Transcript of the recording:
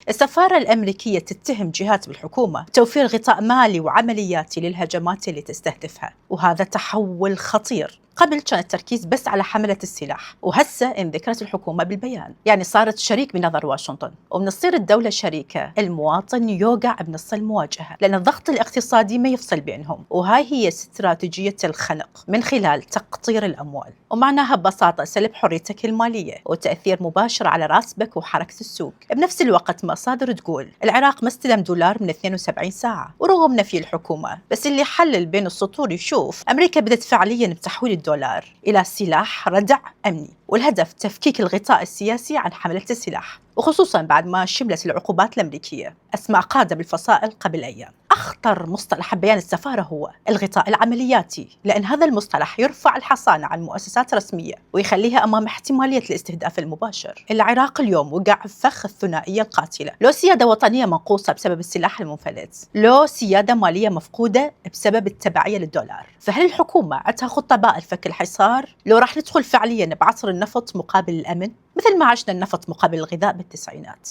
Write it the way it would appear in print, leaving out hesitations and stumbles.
السفارة الأمريكية تتهم جهات بالحكومة توفير غطاء مالي وعملياتي للهجمات اللي تستهدفها، وهذا تحول خطير. قبل كان التركيز بس على حملة السلاح، وهسه إن ذكرت الحكومة بالبيان يعني صارت شريك بنظر واشنطن. ومن تصير الدولة شريكة، المواطن يوقع بنص المواجهة، لأن الضغط الاقتصادي ما يفصل بينهم، وهاي هي استراتيجية الخنق من خلال تقطير الأموال، ومعناها ببساطة سلب حريتك المالية وتأثير مباشر على راتبك وحركة السوق. بنفس الوقت مصادر تقول العراق ما استلم دولار من 72 ساعة ورغم نفي الحكومة، بس اللي حلل بين السطور يشوف أمريكا بدأت فعليا بتحويل الدولار إلى سلاح ردع أمني، والهدف تفكيك الغطاء السياسي عن حملة السلاح، وخصوصا بعد ما شملت العقوبات الأمريكية أسماء قادة بالفصائل قبل أيام. أخطر مصطلح بيان السفارة هو الغطاء العملياتي، لأن هذا المصطلح يرفع الحصانة عن مؤسسات رسمية ويخليها أمام احتمالية الاستهداف المباشر. العراق اليوم وقع في فخ الثنائية القاتلة، لو سيادة وطنية منقوصة بسبب السلاح المنفلت، لو سيادة مالية مفقودة بسبب التبعية للدولار. فهل الحكومة عندها خطة بقى لفك الحصار؟ لو راح ندخل فعليا بعصر النفط مقابل الأمن، مثل ما عشنا النفط مقابل الغذاء بالتسعينات؟